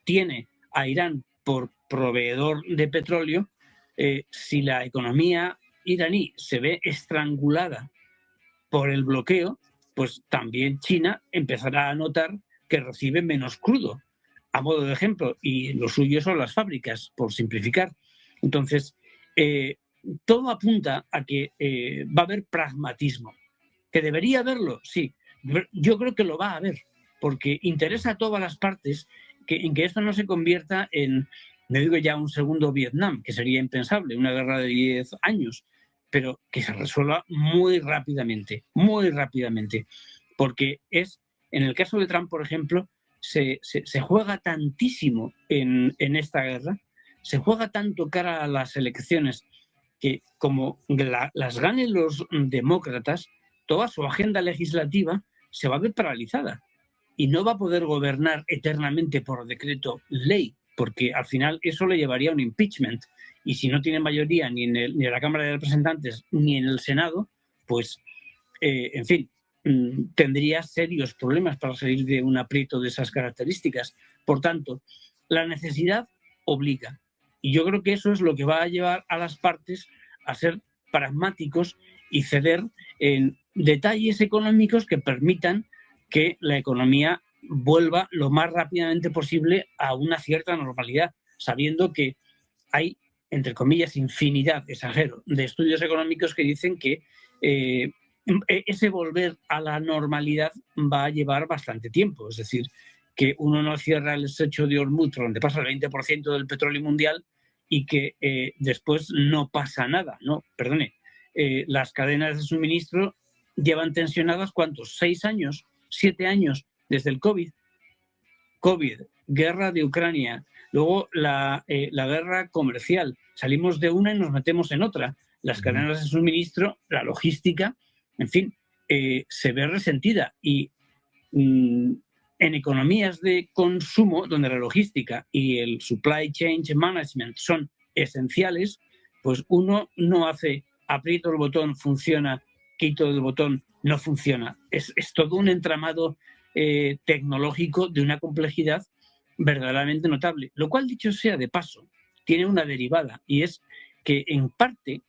tiene a Irán por proveedor de petróleo, si la economía iraní se ve estrangulada por el bloqueo, pues también China empezará a notar que recibe menos crudo, a modo de ejemplo, y lo suyo son las fábricas, por simplificar. Entonces, todo apunta a que va a haber pragmatismo. ¿Que debería haberlo? Sí. Yo creo que lo va a haber, porque interesa a todas las partes en que esto no se convierta en, no digo ya un segundo Vietnam, que sería impensable, una guerra de 10 años, pero que se resuelva muy rápidamente, porque en el caso de Trump, por ejemplo, se juega tantísimo en esta guerra, se juega tanto cara a las elecciones, que como las ganen los demócratas, toda su agenda legislativa se va a ver paralizada y no va a poder gobernar eternamente por decreto ley, porque al final eso le llevaría a un impeachment. Y si no tiene mayoría ni en la Cámara de Representantes ni en el Senado, pues, en fin, tendría serios problemas para salir de un aprieto de esas características. Por tanto, la necesidad obliga. Y yo creo que eso es lo que va a llevar a las partes a ser pragmáticos y ceder en detalles económicos que permitan que la economía vuelva lo más rápidamente posible a una cierta normalidad, sabiendo que hay, entre comillas, infinidad, exagero, de estudios económicos que dicen que ese volver a la normalidad va a llevar bastante tiempo. Es decir, que uno no cierra el estrecho de Hormuz, donde pasa el 20% del petróleo mundial, y que después no pasa nada. No, perdone, las cadenas de suministro llevan tensionadas, ¿cuántos? 6 años, 7 años desde el COVID, guerra de Ucrania, luego la guerra comercial. Salimos de una y nos metemos en otra. Las cadenas de suministro, la logística, en fin, se ve resentida. Y en economías de consumo, donde la logística y el supply chain management son esenciales, pues uno no hace aprieto el botón, funciona, quito el botón, no funciona. Es todo un entramado tecnológico de una complejidad verdaderamente notable. Lo cual, dicho sea de paso, tiene una derivada, y es que en parte,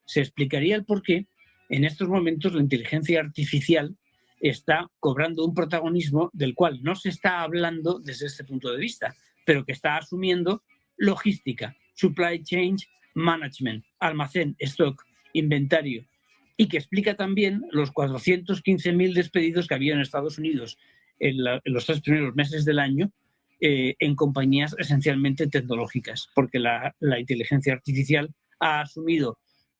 se explicaría el por qué en estos momentos la inteligencia artificial está cobrando un protagonismo del cual no se está hablando desde este punto de vista, pero que está asumiendo logística, Supply Chain Management, almacén, stock, inventario, y que explica también los 415.000 despedidos que había en Estados Unidos en los 3 primeros meses del año en compañías esencialmente tecnológicas, porque la inteligencia artificial ha asumido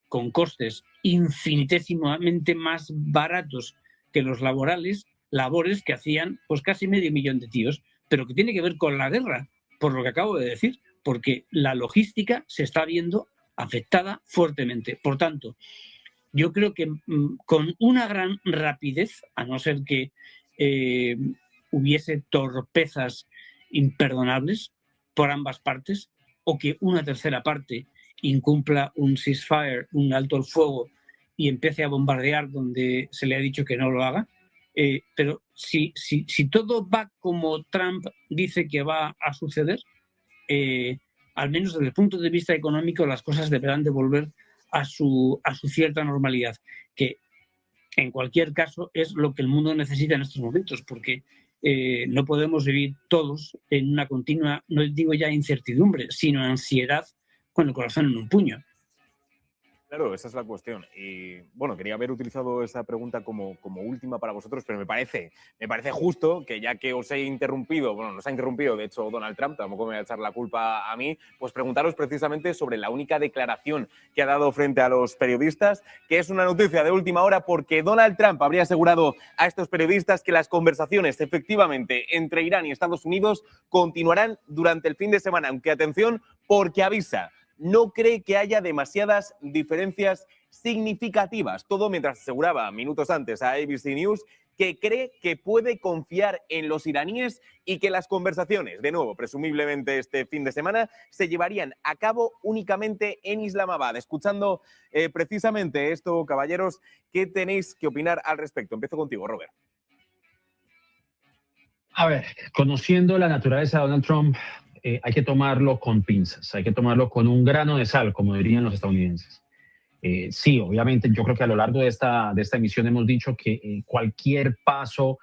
con costes infinitesimamente más baratos que los labores que hacían pues casi 500.000 de tíos, pero que tiene que ver con la guerra, por lo que acabo de decir, porque la logística se está viendo afectada fuertemente. Por tanto, yo creo que con una gran rapidez, a no ser que hubiese torpezas imperdonables por ambas partes, o que una tercera parte incumpla un ceasefire, un alto el fuego, y empiece a bombardear donde se le ha dicho que no lo haga. Pero si todo va como Trump dice que va a suceder, al menos desde el punto de vista económico, las cosas deberán de volver a su cierta normalidad, que en cualquier caso es lo que el mundo necesita en estos momentos, porque no podemos vivir todos en una continua, no digo ya incertidumbre, sino ansiedad con el corazón en un puño. Claro, esa es la cuestión. Y bueno, quería haber utilizado esa pregunta como última para vosotros, pero me parece justo que ya que os he interrumpido, bueno, nos ha interrumpido de hecho Donald Trump, tampoco me va a echar la culpa a mí, pues preguntaros precisamente sobre la única declaración que ha dado frente a los periodistas, que es una noticia de última hora porque Donald Trump habría asegurado a estos periodistas que las conversaciones efectivamente entre Irán y Estados Unidos continuarán durante el fin de semana, aunque atención, porque avisa, no cree que haya demasiadas diferencias significativas. Todo mientras aseguraba minutos antes a ABC News que cree que puede confiar en los iraníes y que las conversaciones, de nuevo, presumiblemente este fin de semana, se llevarían a cabo únicamente en Islamabad. Escuchando precisamente esto, caballeros, ¿qué tenéis que opinar al respecto? Empiezo contigo, Robert. A ver, conociendo la naturaleza de Donald Trump, hay que tomarlo con pinzas, hay que tomarlo con un grano de sal, como dirían los estadounidenses. Sí, obviamente, yo creo que a lo largo de esta emisión hemos dicho que cualquier paso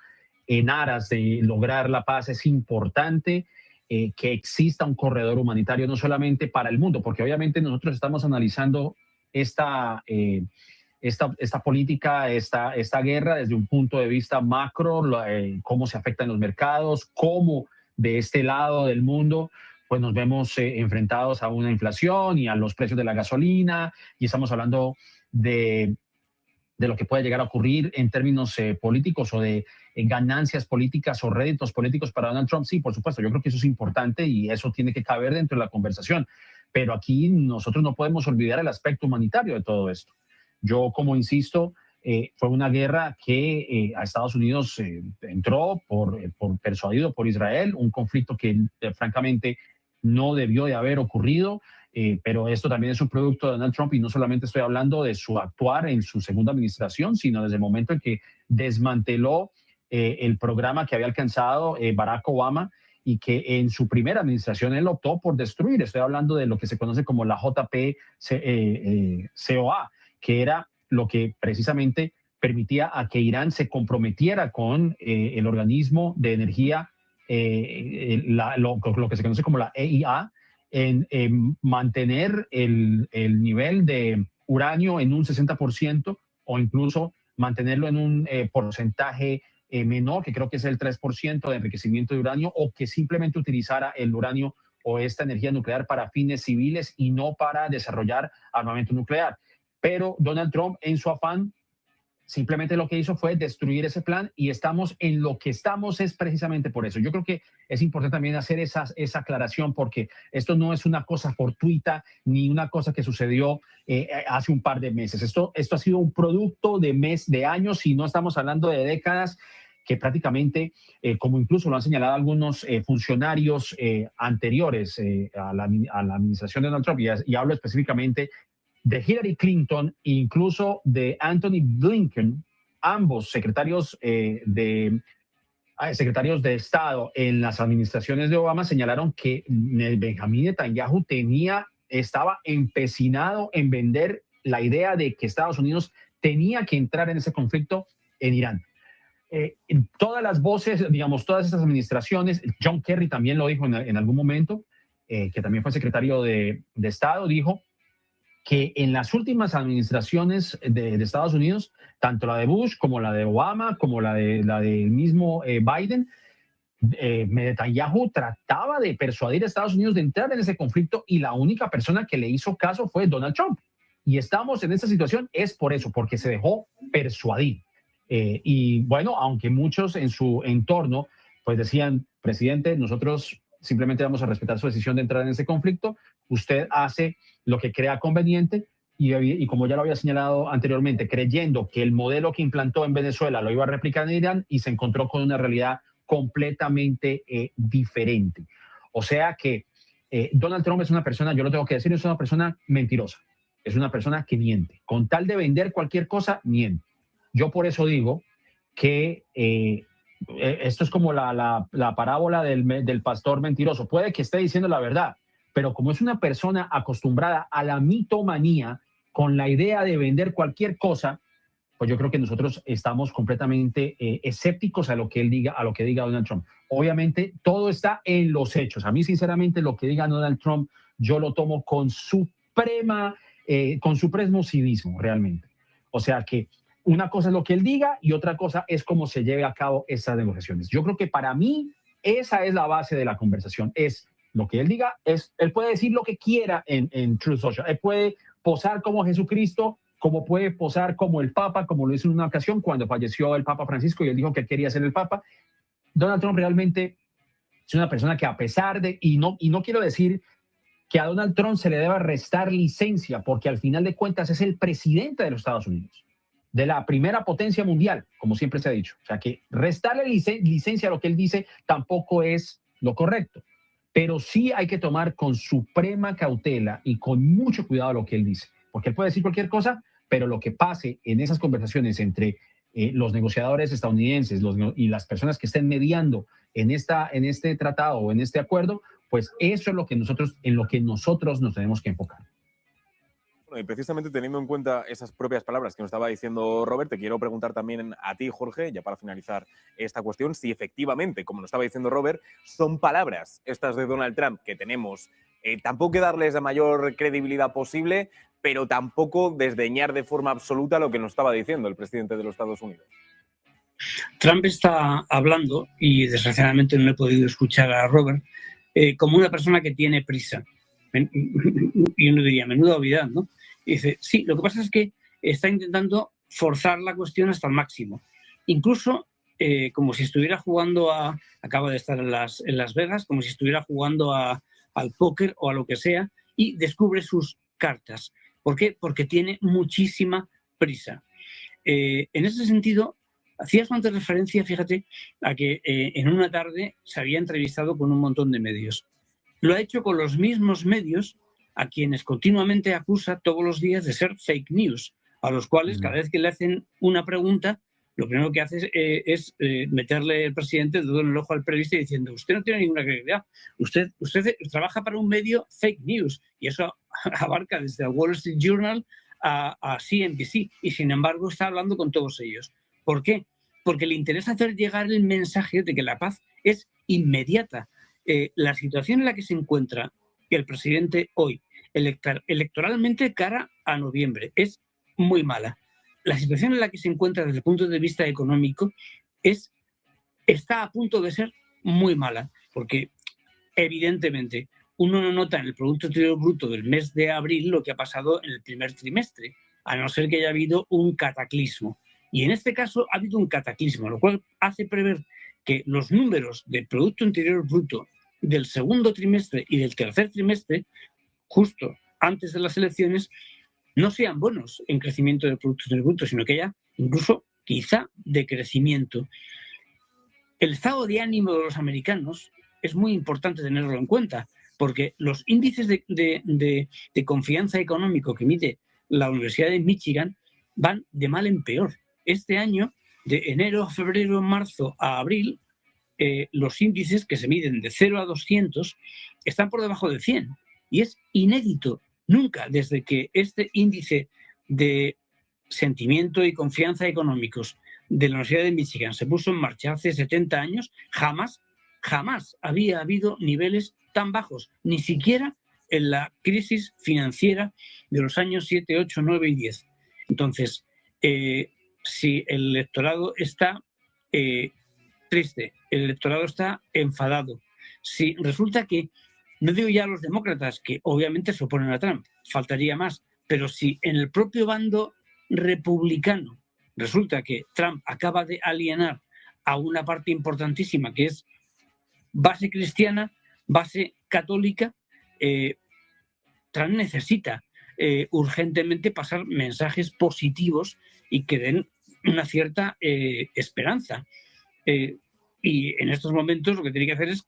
en aras de lograr la paz es importante, que exista un corredor humanitario no solamente para el mundo, porque obviamente nosotros estamos analizando esta política, esta guerra desde un punto de vista macro, cómo se afectan los mercados, cómo de este lado del mundo pues nos vemos enfrentados a una inflación y a los precios de la gasolina, y estamos hablando de lo que puede llegar a ocurrir en términos políticos o de ganancias políticas o réditos políticos para Donald Trump. Sí, por supuesto, yo creo que eso es importante y eso tiene que caber dentro de la conversación, pero aquí nosotros no podemos olvidar el aspecto humanitario de todo esto. Yo, como insisto, fue una guerra que a Estados Unidos entró persuadido por Israel, un conflicto que francamente no debió de haber ocurrido, pero esto también es un producto de Donald Trump y no solamente estoy hablando de su actuar en su segunda administración, sino desde el momento en que desmanteló el programa que había alcanzado Barack Obama y que en su primera administración él optó por destruir. Estoy hablando de lo que se conoce como la JCPOA, que era lo que precisamente permitía a que Irán se comprometiera con el organismo de energía, lo que se conoce como la EIA, en mantener el nivel de uranio en un 60% o incluso mantenerlo en un porcentaje menor, que creo que es el 3% de enriquecimiento de uranio, o que simplemente utilizara el uranio o esta energía nuclear para fines civiles y no para desarrollar armamento nuclear. Pero Donald Trump, en su afán, simplemente lo que hizo fue destruir ese plan, y estamos en lo que estamos es precisamente por eso. Yo creo que es importante también hacer esa aclaración, porque esto no es una cosa fortuita ni una cosa que sucedió hace un par de meses. Esto ha sido un producto de años, y no estamos hablando de décadas, que prácticamente, como incluso lo han señalado algunos funcionarios anteriores a la administración de Donald Trump, y hablo específicamente de Hillary Clinton e incluso de Anthony Blinken, ambos secretarios de Estado en las administraciones de Obama, señalaron que Benjamín Netanyahu estaba empecinado en vender la idea de que Estados Unidos tenía que entrar en ese conflicto en Irán. Todas las voces, digamos, todas estas administraciones, John Kerry también lo dijo en algún momento, que también fue secretario de Estado, dijo que en las últimas administraciones de Estados Unidos, tanto la de Bush como la de Obama, como la del mismo Biden, Netanyahu trataba de persuadir a Estados Unidos de entrar en ese conflicto y la única persona que le hizo caso fue Donald Trump. Y estamos en esta situación es por eso, porque se dejó persuadir. Y bueno, aunque muchos en su entorno pues decían, presidente, nosotros simplemente vamos a respetar su decisión de entrar en ese conflicto, usted hace lo que crea conveniente y como ya lo había señalado anteriormente, creyendo que el modelo que implantó en Venezuela lo iba a replicar en Irán y se encontró con una realidad completamente diferente. O sea que Donald Trump es una persona, yo lo tengo que decir, es una persona mentirosa, es una persona que miente. Con tal de vender cualquier cosa, miente. Yo por eso digo que esto es como la parábola del pastor mentiroso. Puede que esté diciendo la verdad, pero como es una persona acostumbrada a la mitomanía, con la idea de vender cualquier cosa, pues yo creo que nosotros estamos completamente escépticos a lo que él diga, a lo que diga Donald Trump. Obviamente, todo está en los hechos. A mí, sinceramente, lo que diga Donald Trump, yo lo tomo con supremo civismo, realmente. O sea que una cosa es lo que él diga y otra cosa es cómo se lleve a cabo estas negociaciones. Yo creo que para mí esa es la base de la conversación. Es lo que él diga, él puede decir lo que quiera en Truth Social. Él puede posar como Jesucristo, como puede posar como el Papa, como lo hizo en una ocasión cuando falleció el Papa Francisco y él dijo que quería ser el Papa. Donald Trump realmente es una persona que a pesar de, y no quiero decir que a Donald Trump se le deba restar licencia, porque al final de cuentas es el presidente de los Estados Unidos, de la primera potencia mundial, como siempre se ha dicho. O sea que restarle licencia a lo que él dice tampoco es lo correcto, pero sí hay que tomar con suprema cautela y con mucho cuidado lo que él dice, porque él puede decir cualquier cosa, pero lo que pase en esas conversaciones entre los negociadores estadounidenses y las personas que estén mediando en este tratado o en este acuerdo, pues eso es en lo que nosotros nos tenemos que enfocar. Bueno, y precisamente teniendo en cuenta esas propias palabras que nos estaba diciendo Robert, te quiero preguntar también a ti, Jorge, ya para finalizar esta cuestión, si efectivamente, como nos estaba diciendo Robert, son palabras estas de Donald Trump que tenemos, tampoco que darles la mayor credibilidad posible, pero tampoco desdeñar de forma absoluta lo que nos estaba diciendo el presidente de los Estados Unidos. Trump está hablando, y desgraciadamente no he podido escuchar a Robert, como una persona que tiene prisa. Y uno diría, menuda obviedad, ¿no? Y dice, sí, lo que pasa es que está intentando forzar la cuestión hasta el máximo. Incluso como si estuviera jugando acaba de estar en Las Vegas, como si estuviera jugando al póker o a lo que sea, y descubre sus cartas. ¿Por qué? Porque tiene muchísima prisa. En ese sentido, hacías antes referencia, fíjate, a que en una tarde se había entrevistado con un montón de medios. Lo ha hecho con los mismos medios a quienes continuamente acusa todos los días de ser fake news, a los cuales cada vez que le hacen una pregunta, lo primero que hace es meterle el presidente el dedo en el ojo al periodista diciendo, usted no tiene ninguna credibilidad, usted trabaja para un medio fake news, y eso abarca desde el Wall Street Journal a CNBC, y sin embargo está hablando con todos ellos. ¿Por qué? Porque le interesa hacer llegar el mensaje de que la paz es inmediata. La situación en la que se encuentra el presidente hoy, electoralmente cara a noviembre, es muy mala. La situación en la que se encuentra desde el punto de vista económico está a punto de ser muy mala, porque evidentemente uno no nota en el Producto Interior Bruto del mes de abril lo que ha pasado en el primer trimestre, a no ser que haya habido un cataclismo. Y en este caso ha habido un cataclismo, lo cual hace prever que los números del Producto Interior Bruto del segundo trimestre y del tercer trimestre, justo antes de las elecciones, no sean buenos en crecimiento del Producto Interior Bruto, sino que haya incluso quizá decrecimiento. El estado de ánimo de los americanos es muy importante tenerlo en cuenta, porque los índices de confianza económico que mide la Universidad de Michigan van de mal en peor. Este año, de enero a febrero, marzo a abril, los índices que se miden de 0 a 200 están por debajo de 100. Y es inédito. Nunca, desde que este índice de sentimiento y confianza económicos de la Universidad de Michigan se puso en marcha hace 70 años, jamás Jamás había habido niveles tan bajos, ni siquiera en la crisis financiera de los años 7, 8, 9 y 10. Entonces, si el electorado está triste, el electorado está enfadado, si resulta que, no digo ya los demócratas, que obviamente se oponen a Trump, faltaría más, pero si en el propio bando republicano resulta que Trump acaba de alienar a una parte importantísima que es base cristiana, base católica, Trump necesita urgentemente pasar mensajes positivos y que den una cierta esperanza. Y en estos momentos lo que tiene que hacer es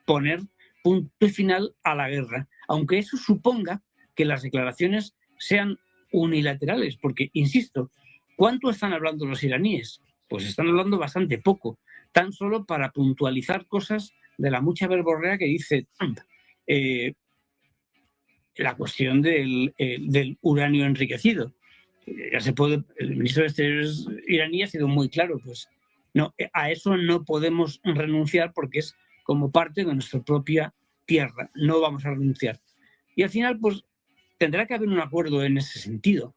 poner punto final a la guerra, aunque eso suponga que las declaraciones sean unilaterales, porque, insisto, ¿cuánto están hablando los iraníes? Pues están hablando bastante poco, tan solo para puntualizar cosas de la mucha verborrea que dice Trump. La cuestión del uranio enriquecido. Ya se puede, el ministro de Exteriores iraní ha sido muy claro, pues no, a eso no podemos renunciar porque es como parte de nuestra propia tierra, no vamos a renunciar. Y al final, pues tendrá que haber un acuerdo en ese sentido.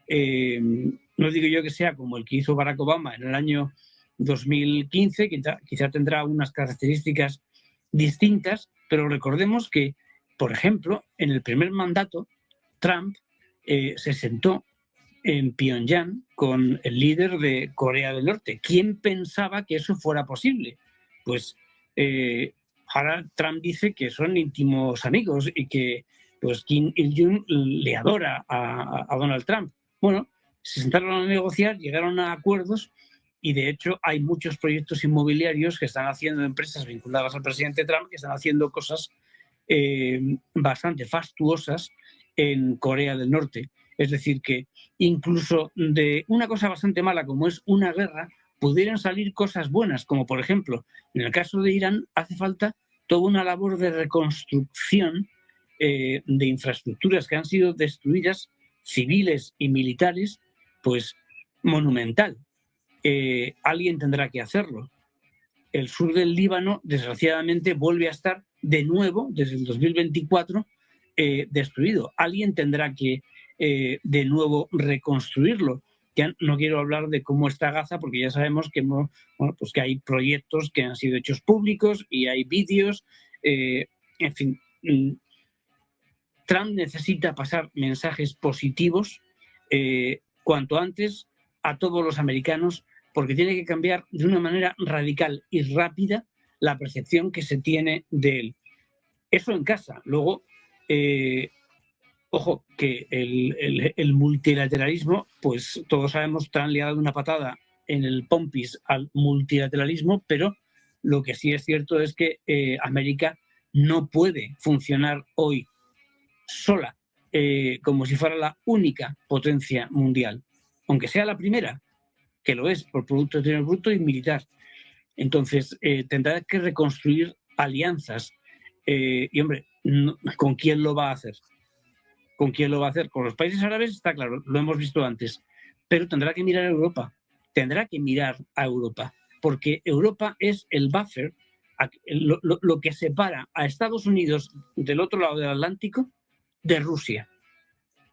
No digo yo que sea como el que hizo Barack Obama en el año 2015, quizá tendrá unas características distintas, pero recordemos que, por ejemplo, en el primer mandato, Trump se sentó en Pyongyang con el líder de Corea del Norte. ¿Quién pensaba que eso fuera posible? Pues ahora Trump dice que son íntimos amigos y que pues, Kim Il-jung le adora a Donald Trump. Bueno, se sentaron a negociar, llegaron a acuerdos y de hecho hay muchos proyectos inmobiliarios que están haciendo empresas vinculadas al presidente Trump que están haciendo cosas bastante fastuosas en Corea del Norte. Es decir, que incluso de una cosa bastante mala como es una guerra, pudieran salir cosas buenas, como por ejemplo, en el caso de Irán, hace falta toda una labor de reconstrucción de infraestructuras que han sido destruidas, civiles y militares, pues monumental. Alguien tendrá que hacerlo. El sur del Líbano, desgraciadamente, vuelve a estar de nuevo, desde el 2024, destruido. Alguien tendrá que de nuevo reconstruirlo. Ya no quiero hablar de cómo está Gaza, porque ya sabemos que, bueno, pues que hay proyectos que han sido hechos públicos y hay vídeos. En fin, Trump necesita pasar mensajes positivos cuanto antes a todos los americanos, porque tiene que cambiar de una manera radical y rápida la percepción que se tiene de él. Eso en casa. Luego, ojo, que el multilateralismo, pues todos sabemos, Trump le ha dado una patada en el pompis al multilateralismo, pero lo que sí es cierto es que América no puede funcionar hoy sola, como si fuera la única potencia mundial, aunque sea la primera, que lo es por Producto Interior Bruto y militar. Entonces, tendrá que reconstruir alianzas. Y, hombre, ¿con quién lo va a hacer? ¿Con quién lo va a hacer? Con los países árabes, está claro, lo hemos visto antes. Pero tendrá que mirar a Europa. Tendrá que mirar a Europa. Porque Europa es el buffer, lo que separa a Estados Unidos del otro lado del Atlántico de Rusia.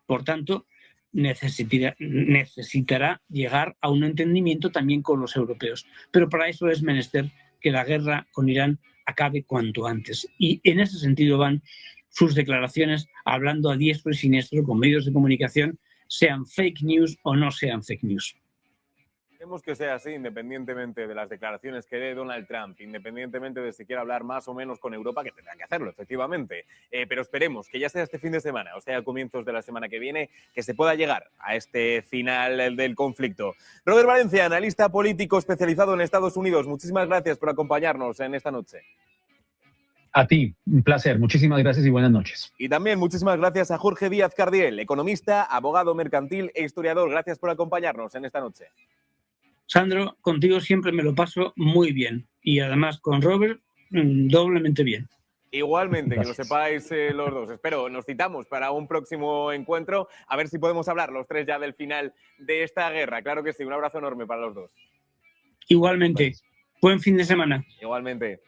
Por tanto, necesitará llegar a un entendimiento también con los europeos. Pero para eso es menester que la guerra con Irán acabe cuanto antes. Y en ese sentido van sus declaraciones, hablando a diestro y siniestro con medios de comunicación, sean fake news o no sean fake news. Queremos que sea así, independientemente de las declaraciones que dé Donald Trump, independientemente de si quiera hablar más o menos con Europa, que tendrá que hacerlo, efectivamente. Pero esperemos que ya sea este fin de semana, o sea, a comienzos de la semana que viene, que se pueda llegar a este final del conflicto. Robert Valencia, analista político especializado en Estados Unidos, muchísimas gracias por acompañarnos en esta noche. A ti, un placer. Muchísimas gracias y buenas noches. Y también muchísimas gracias a Jorge Díaz Cardiel, economista, abogado mercantil e historiador. Gracias por acompañarnos en esta noche. Sandro, contigo siempre me lo paso muy bien y además con Robert doblemente bien. Igualmente, gracias. Que lo sepáis los dos. Espero, nos citamos para un próximo encuentro, a ver si podemos hablar los tres ya del final de esta guerra. Claro que sí, un abrazo enorme para los dos. Igualmente, buen fin de semana. Igualmente.